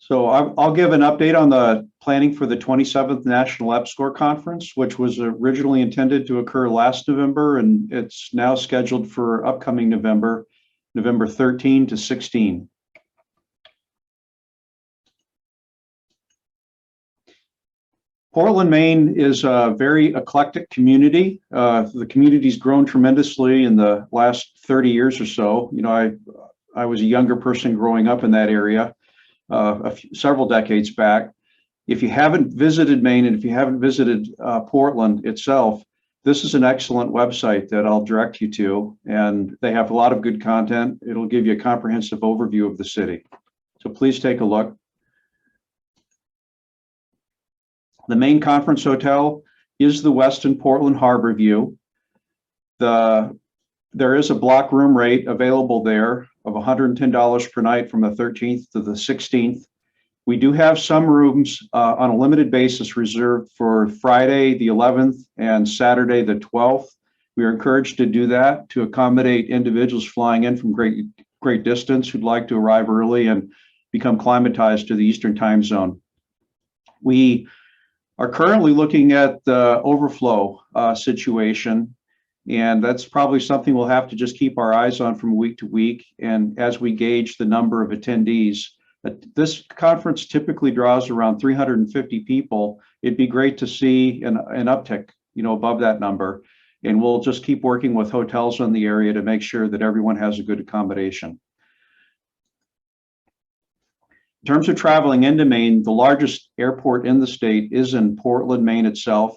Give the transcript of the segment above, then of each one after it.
So I'll give an update on the planning for the 27th National EPSCoR Conference, which was originally intended to occur last November, and it's now scheduled for upcoming November 13 to 16. Portland, Maine is a very eclectic community. The community's grown tremendously in the last 30 years or so. You know, I was a younger person growing up in that area several decades back. If you haven't visited Maine and if you haven't visited Portland itself, this is an excellent website that I'll direct you to, and they have a lot of good content. It'll give you a comprehensive overview of the city. So please take a look. The main conference hotel is the Westin Portland Harbor View. There is a block room rate available there of $110 per night from the 13th to the 16th. We do have some rooms on a limited basis reserved for Friday the 11th and Saturday the 12th. We are encouraged to do that to accommodate individuals flying in from great distance who'd like to arrive early and become climatized to the Eastern time zone. We are currently looking at the overflow situation, and that's probably something we'll have to just keep our eyes on from week to week. And as we gauge the number of attendees, this conference typically draws around 350 people. It'd be great to see an uptick, you know, above that number. And we'll just keep working with hotels in the area to make sure that everyone has a good accommodation. In terms of traveling into Maine, the largest airport in the state is in Portland, Maine itself.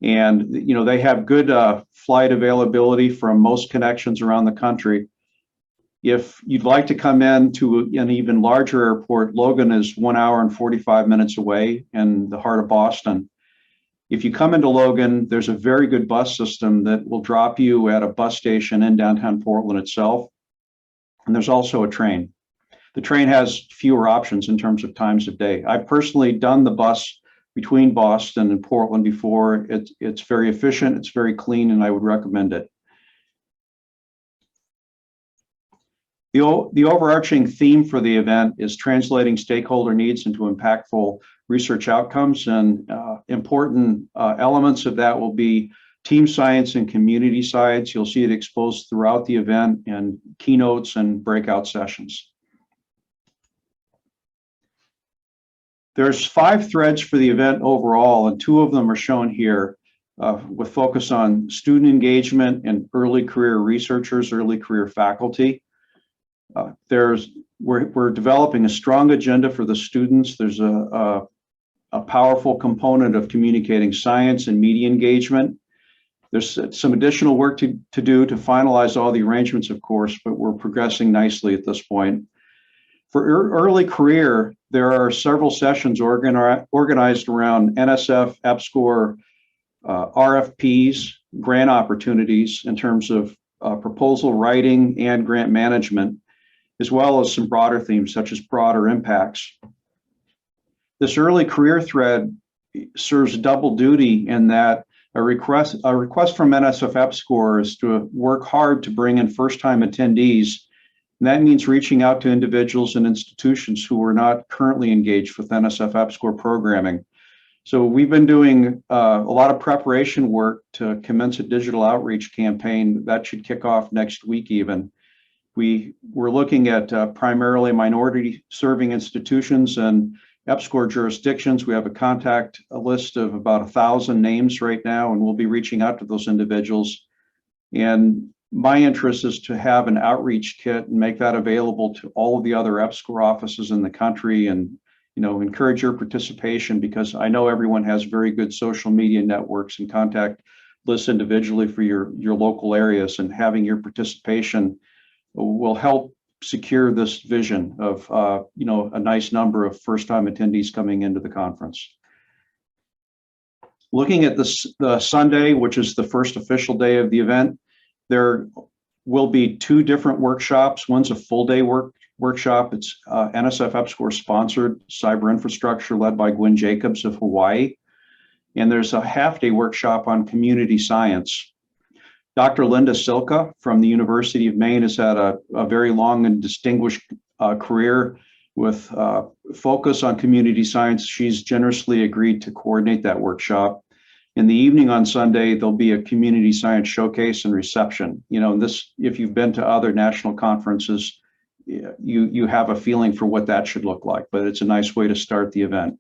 And, you know, they have good flight availability from most connections around the country. If you'd like to come in to an even larger airport, Logan is 1 hour and 45 minutes away in the heart of Boston. If you come into Logan, there's a very good bus system that will drop you at a bus station in downtown Portland itself. And there's also a train. The train has fewer options in terms of times of day. I've personally done the bus between Boston and Portland before. It's very efficient, it's very clean, and I would recommend it. The overarching theme for the event is translating stakeholder needs into impactful research outcomes, and important elements of that will be team science and community science. You'll see it exposed throughout the event and keynotes and breakout sessions. There's 5 threads for the event overall, and 2 of them are shown here with focus on student engagement and early career researchers, early career faculty. We're developing a strong agenda for the students. There's a powerful component of communicating science and media engagement. There's some additional work to do to finalize all the arrangements, of course, but we're progressing nicely at this point. For early career, there are several sessions organized around NSF EPSCoR RFPs, grant opportunities in terms of proposal writing and grant management, as well as some broader themes such as broader impacts. This early career thread serves double duty in that a request from NSF EPSCoR is to work hard to bring in first-time attendees. And that means reaching out to individuals and institutions who are not currently engaged with NSF EPSCoR programming. So we've been doing a lot of preparation work to commence a digital outreach campaign that should kick off next week even. We're looking at primarily minority serving institutions and EPSCoR jurisdictions. We have a list of about 1,000 names right now, and we'll be reaching out to those individuals. And my interest is to have an outreach kit and make that available to all of the other EPSCoR offices in the country, and, you know, encourage your participation, because I know everyone has very good social media networks and contact lists individually for your local areas, and having your participation will help secure this vision of you know, a nice number of first-time attendees coming into the conference. Looking at the Sunday, which is the first official day of the event, there will be 2 different workshops. One's a full-day workshop. It's NSF EPSCoR sponsored cyber infrastructure led by Gwen Jacobs of Hawaii. And there's a half-day workshop on community science. Dr. Linda Silka from the University of Maine has had a very long and distinguished career with focus on community science. She's generously agreed to coordinate that workshop. In the evening on Sunday, there'll be a community science showcase and reception. You know, this, if you've been to other national conferences, you have a feeling for what that should look like, but it's a nice way to start the event.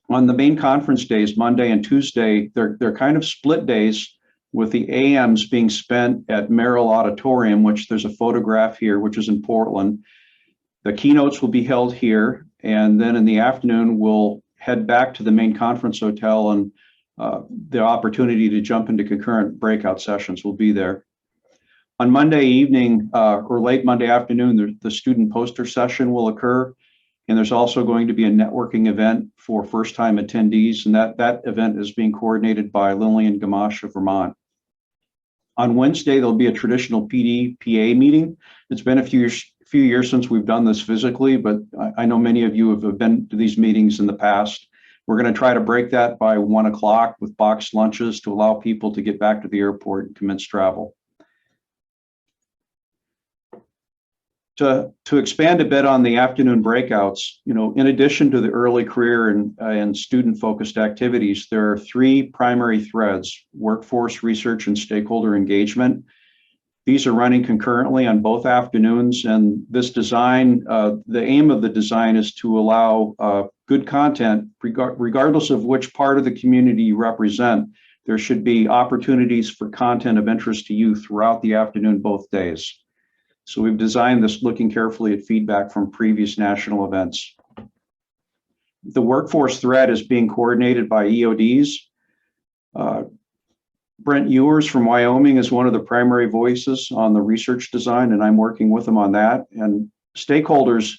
On the main conference days, Monday and Tuesday, they're kind of split days, with the AMs being spent at Merrill Auditorium, which there's a photograph here, which is in Portland. The keynotes will be held here, and then in the afternoon, we'll head back to the main conference hotel, and the opportunity to jump into concurrent breakout sessions will be there. On Monday evening or late Monday afternoon, the student poster session will occur, and there's also going to be a networking event for first-time attendees, and that event is being coordinated by Lillian Gamache of Vermont. On Wednesday, there'll be a traditional PD-PA meeting. It's been a few years since we've done this physically, but I know many of you have been to these meetings in the past. We're going to try to break that by 1 o'clock with boxed lunches to allow people to get back to the airport and commence travel. To expand a bit on the afternoon breakouts, you know, in addition to the early career and student-focused activities, there are 3 primary threads: workforce, research, and stakeholder engagement. These are running concurrently on both afternoons, and this design, the aim of the design is to allow good content, regardless of which part of the community you represent. There should be opportunities for content of interest to you throughout the afternoon, both days. So we've designed this looking carefully at feedback from previous national events. The workforce thread is being coordinated by EODs. Brent Ewers from Wyoming is one of the primary voices on the research design, and I'm working with him on that. And stakeholders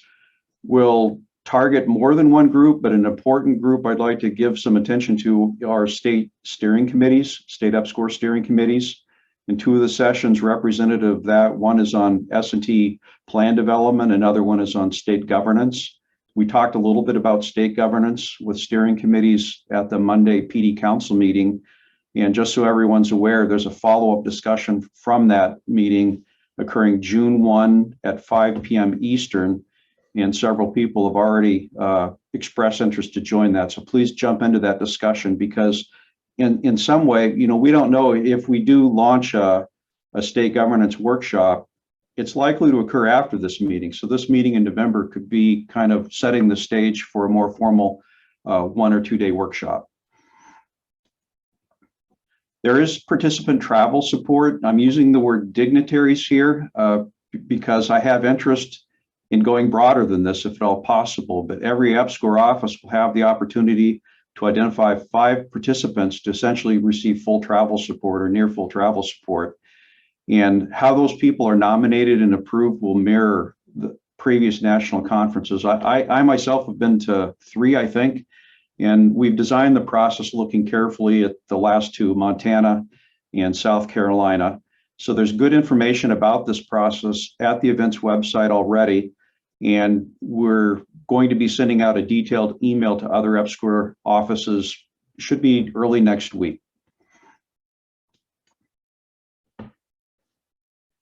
will target more than one group, but an important group I'd like to give some attention to are state steering committees, state EPSCoR steering committees. And 2 of the sessions representative of that, one is on S&T plan development, another one is on state governance. We talked a little bit about state governance with steering committees at the Monday PD Council meeting. And just so everyone's aware, there's a follow-up discussion from that meeting occurring June 1 at 5 p.m. Eastern. And several people have already expressed interest to join that. So please jump into that discussion, because in some way, you know, we don't know if we do launch a state governance workshop, it's likely to occur after this meeting. So this meeting in November could be kind of setting the stage for a more formal 1 or 2 day workshop. There is participant travel support. I'm using the word dignitaries here because I have interest in going broader than this if at all possible, but every EPSCoR office will have the opportunity to identify 5 participants to essentially receive full travel support or near full travel support. And how those people are nominated and approved will mirror the previous national conferences. I myself have been to 3, I think, and we've designed the process looking carefully at the last 2, Montana and South Carolina. So there's good information about this process at the event's website already, and we're going to be sending out a detailed email to other EPSCoR offices, should be early next week.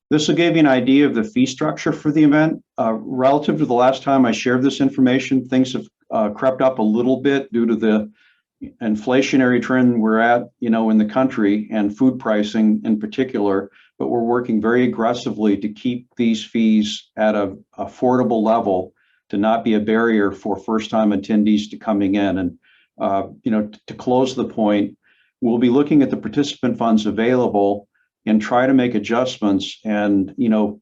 This will give you an idea of the fee structure for the event. Relative to the last time I shared this information, things have crept up a little bit due to the inflationary trend we're at, you know, in the country, and food pricing in particular, but we're working very aggressively to keep these fees at an affordable level to not be a barrier for first-time attendees to coming in. And, you know, to close the point, we'll be looking at the participant funds available and try to make adjustments. And, you know,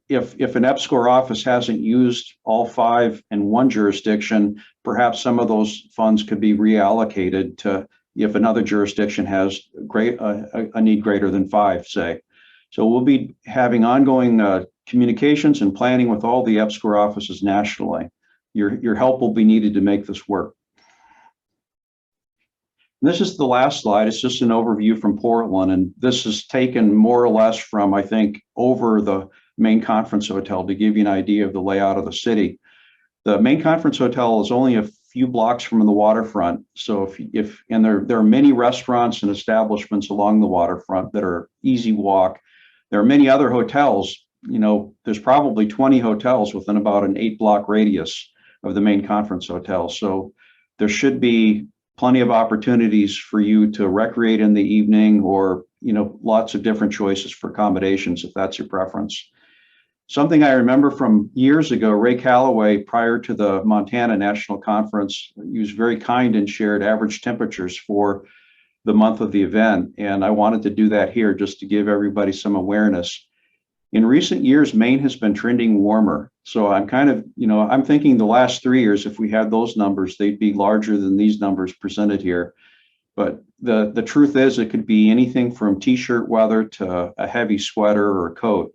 if an EPSCoR office hasn't used all 5 in one jurisdiction, perhaps some of those funds could be reallocated to if another jurisdiction has a need greater than 5, say. So we'll be having ongoing communications and planning with all the EPSCoR offices nationally. Your help will be needed to make this work. This is the last slide. It's just an overview from Portland, and this is taken more or less from, I think, over the main conference hotel to give you an idea of the layout of the city. The main conference hotel is only a few blocks from the waterfront. So and there are many restaurants and establishments along the waterfront that are easy walk. There are many other hotels there's probably 20 hotels within about an 8-block radius of the main conference hotel. So there should be plenty of opportunities for you to recreate in the evening, or, lots of different choices for accommodations if that's your preference. Something I remember from years ago, Ray Calloway, prior to the Montana National Conference, he was very kind and shared average temperatures for the month of the event. And I wanted to do that here just to give everybody some awareness. In recent years, Maine has been trending warmer. So I'm kind of, I'm thinking the last 3 years, if we had those numbers, they'd be larger than these numbers presented here. But the truth is, it could be anything from t-shirt weather to a heavy sweater or a coat.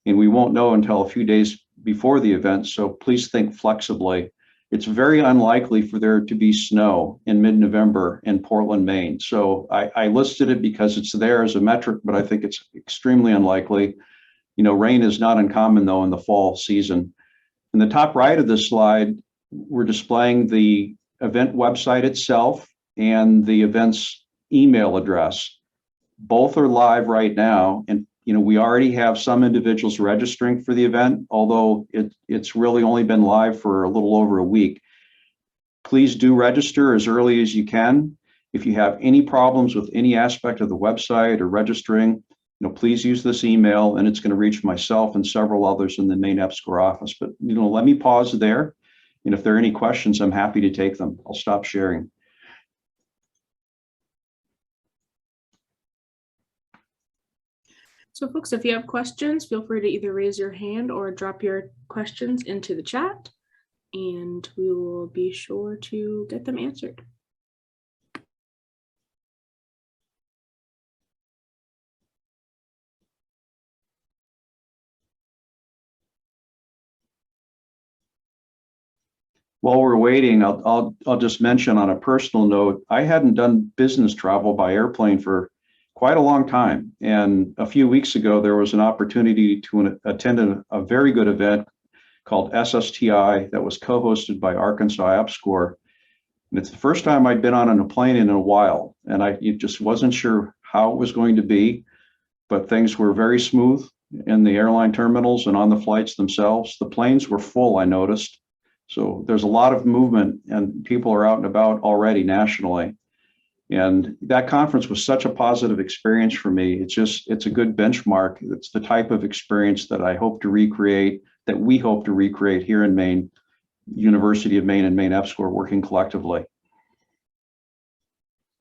And we won't know until a few days before the event. So please think flexibly. It's very unlikely for there to be snow in mid-November in Portland, Maine. So I listed it because it's there as a metric, but I think it's extremely unlikely. Rain is not uncommon though in the fall season. In the top right of this slide, we're displaying the event website itself and the event's email address. Both are live right now, and we already have some individuals registering for the event, although it's really only been live for a little over a week. Please do register as early as you can. If you have any problems with any aspect of the website or registering, please use this email, and it's going to reach myself and several others in the Maine EPSCoR office. But let me pause there, and if there are any questions, I'm happy to take them. I'll stop sharing. So folks, if you have questions, feel free to either raise your hand or drop your questions into the chat, and we will be sure to get them answered. While we're waiting, I'll just mention on a personal note, I hadn't done business travel by airplane for quite a long time. And a few weeks ago, there was an opportunity to attend a very good event called SSTI that was co-hosted by Arkansas EPSCoR. And it's the first time I'd been on a plane in a while, and I just wasn't sure how it was going to be, but things were very smooth in the airline terminals and on the flights themselves. The planes were full, I noticed. So there's a lot of movement, and people are out and about already nationally. And that conference was such a positive experience for me. It's a good benchmark. It's the type of experience that I hope to recreate, that we hope to recreate here in Maine, University of Maine and Maine EPSCoR working collectively.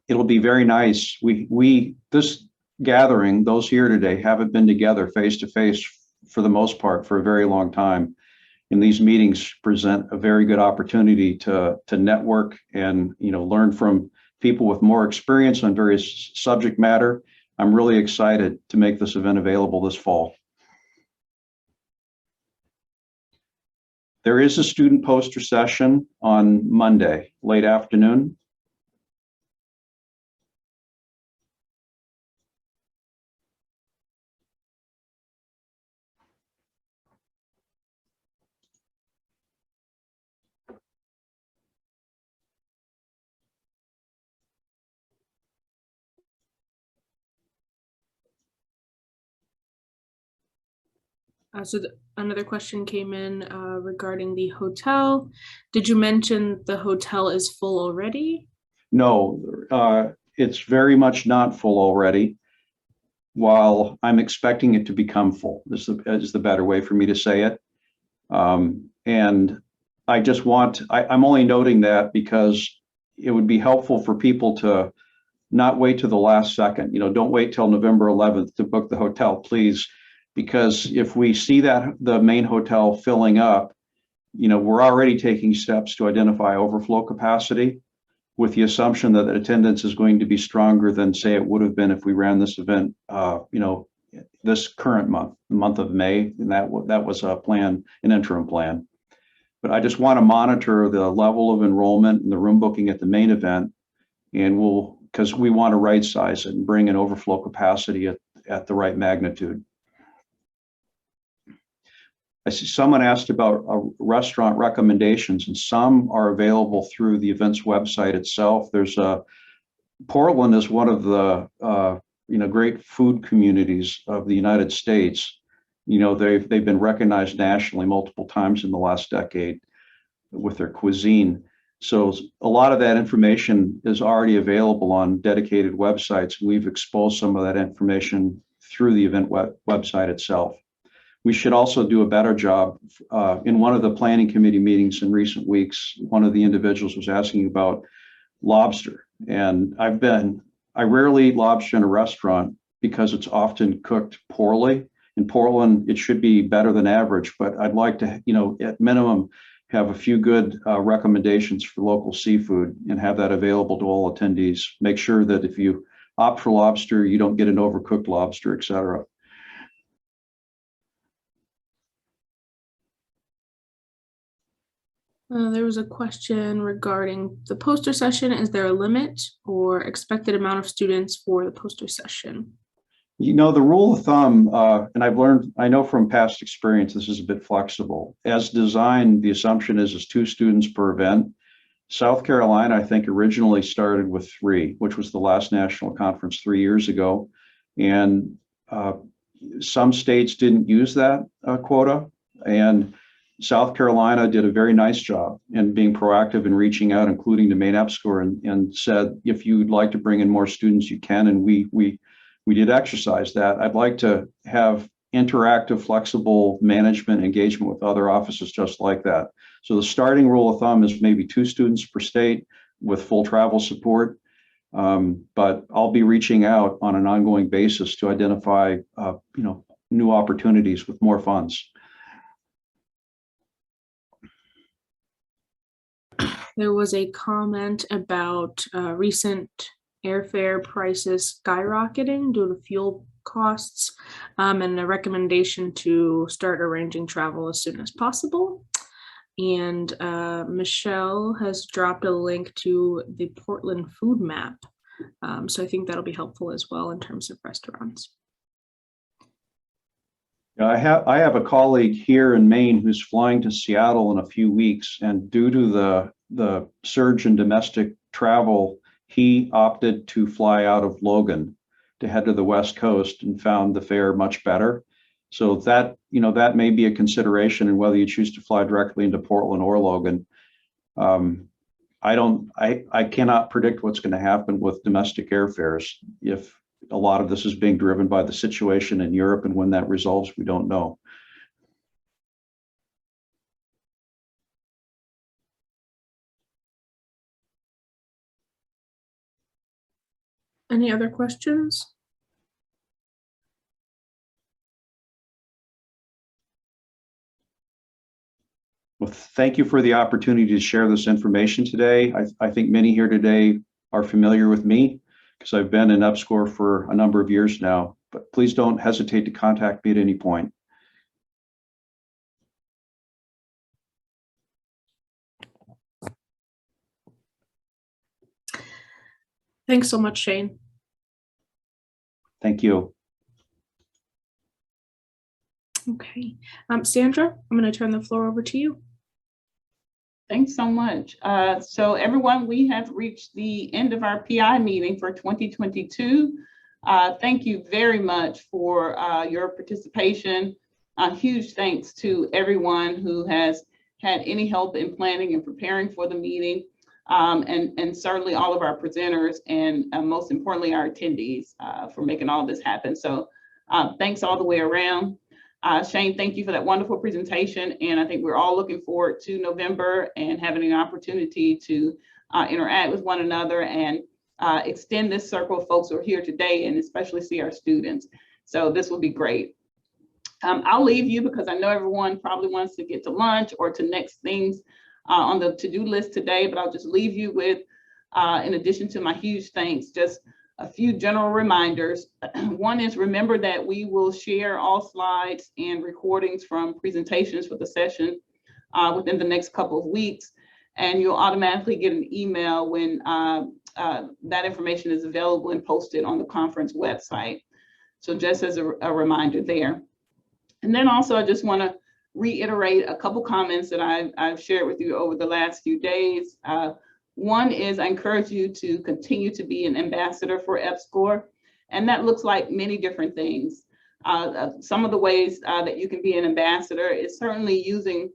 It'll be very nice. This gathering, those here today, haven't been together face to face for the most part for a very long time. And these meetings present a very good opportunity to network and learn from people with more experience on various subject matter. I'm really excited to make this event available this fall. There is a student poster session on Monday, late afternoon. So another question came in regarding the hotel. Did you mention the hotel is full already? No, it's very much not full already, while I'm expecting it to become full. This is the better way for me to say it. And I just I'm only noting that because it would be helpful for people to not wait to the last second. Don't wait till November 11th to book the hotel, please. Because if we see that the main hotel filling up, we're already taking steps to identify overflow capacity, with the assumption that attendance is going to be stronger than, say, it would have been if we ran this event, this current month, the month of May, and that was a plan, an interim plan. But I just want to monitor the level of enrollment and the room booking at the main event, and because we want to right size it and bring in overflow capacity at the right magnitude. I see someone asked about restaurant recommendations, and some are available through the event's website itself. Portland is one of the great food communities of the United States, You know, they've been recognized nationally multiple times in the last decade with their cuisine. So a lot of that information is already available on dedicated websites. We've exposed some of that information through the event website itself. We should also do a better job. In one of the planning committee meetings in recent weeks, one of the individuals was asking about lobster. And I rarely eat lobster in a restaurant because it's often cooked poorly. In Portland, it should be better than average, but I'd like to, you know, at minimum, have a few good recommendations for local seafood and have that available to all attendees. Make sure that if you opt for lobster, you don't get an overcooked lobster, et cetera. There was a question regarding the poster session. Is there a limit or expected amount of students for the poster session? You know, the rule of thumb, and I know from past experience, this is a bit flexible. As designed, the assumption is 2 students per event. South Carolina, I think, originally started with 3, which was the last national conference 3 years ago. And some states didn't use that quota. And South Carolina did a very nice job in being proactive in reaching out, including the main EPSCoR, and said, if you'd like to bring in more students, you can. And we did exercise that. I'd like to have interactive, flexible management engagement with other offices just like that. So the starting rule of thumb is maybe 2 students per state with full travel support. But I'll be reaching out on an ongoing basis to identify, new opportunities with more funds. There was a comment about recent airfare prices skyrocketing due to fuel costs, and a recommendation to start arranging travel as soon as possible. And Michelle has dropped a link to the Portland food map. So I think that'll be helpful as well in terms of restaurants. I have a colleague here in Maine who's flying to Seattle in a few weeks, and due to the surge in domestic travel, he opted to fly out of Logan to head to the West Coast and found the fare much better. So that may be a consideration in whether you choose to fly directly into Portland or Logan. I cannot predict what's going to happen with domestic airfares. If a lot of this is being driven by the situation in Europe, and when that resolves, we don't know. Any other questions? Well, thank you for the opportunity to share this information today. I think many here today are familiar with me because I've been in EPSCoR for a number of years now, but please don't hesitate to contact me at any point. Thanks so much, Shane. Thank you. Okay, Sandra, I'm going to turn the floor over to you. Thanks so much. So everyone, we have reached the end of our PI meeting for 2022. Thank you very much for your participation. Huge thanks to everyone who has had any help in planning and preparing for the meeting, and certainly all of our presenters, and most importantly, our attendees for making all of this happen. So thanks all the way around. Shane, thank you for that wonderful presentation. And I think we're all looking forward to November and having an opportunity to interact with one another and extend this circle of folks who are here today, and especially see our students. So this will be great. I'll leave you because I know everyone probably wants to get to lunch or to next things on the to-do list today, but I'll just leave you with, in addition to my huge thanks, just a few general reminders. One is, remember that we will share all slides and recordings from presentations for the session within the next couple of weeks, and you'll automatically get an email when that information is available and posted on the conference website. So just as a reminder there. And then also, I just want to reiterate a couple comments that I've shared with you over the last few days. One is, I encourage you to continue to be an ambassador for EPSCoR, and that looks like many different things. Some of the ways that you can be an ambassador is certainly using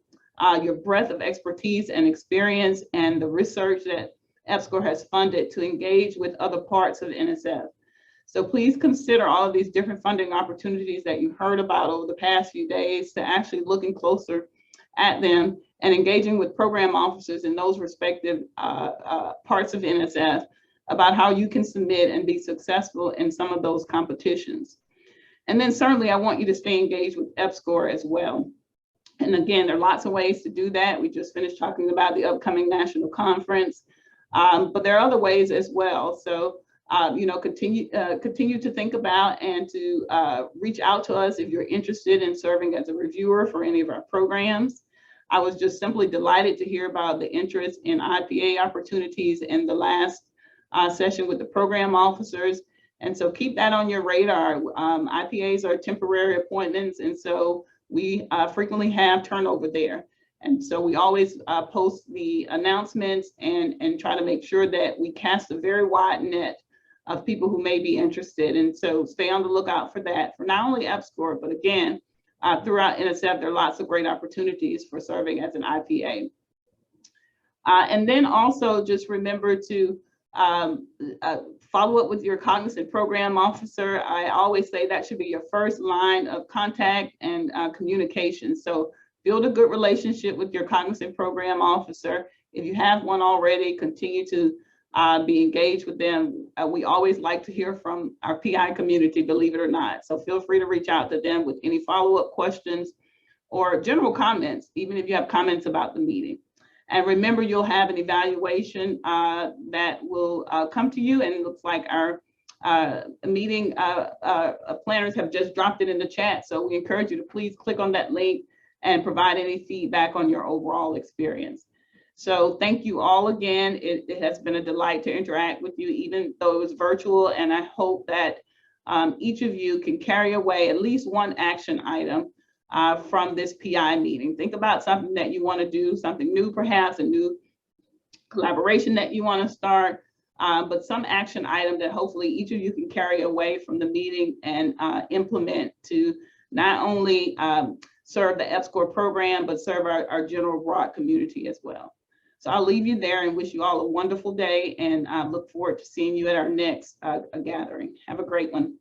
your breadth of expertise and experience and the research that EPSCoR has funded to engage with other parts of NSF. So please consider all of these different funding opportunities that you heard about over the past few days to actually looking closer at them and engaging with program officers in those respective parts of NSF about how you can submit and be successful in some of those competitions. And then certainly I want you to stay engaged with EPSCoR as well. And again, there are lots of ways to do that. We just finished talking about the upcoming national conference, but there are other ways as well. So, you know, continue to think about and to reach out to us if you're interested in serving as a reviewer for any of our programs. I was just simply delighted to hear about the interest in IPA opportunities in the last session with the program officers. And so keep that on your radar. IPAs are temporary appointments, and so we frequently have turnover there. And so we always post the announcements and try to make sure that we cast a very wide net of people who may be interested. And so stay on the lookout for that, for not only EPSCoR, but again, throughout NSF, there are lots of great opportunities for serving as an IPA. And then also just remember to follow up with your cognizant program officer. I always say that should be your first line of contact and communication. So build a good relationship with your cognizant program officer. If you have one already, continue to be engaged with them. We always like to hear from our PI community, believe it or not. So feel free to reach out to them with any follow-up questions or general comments, even if you have comments about the meeting. And remember, you'll have an evaluation that will come to you, and it looks like our meeting planners have just dropped it in the chat. So we encourage you to please click on that link and provide any feedback on your overall experience. So thank you all again. It has been a delight to interact with you, even though it was virtual, and I hope that each of you can carry away at least one action item from this PI meeting. Think about something that you want to do, something new, perhaps a new collaboration that you want to start, but some action item that hopefully each of you can carry away from the meeting and implement to not only serve the EPSCoR program, but serve our general broad community as well. So I'll leave you there and wish you all a wonderful day, and look forward to seeing you at our next gathering. Have a great one.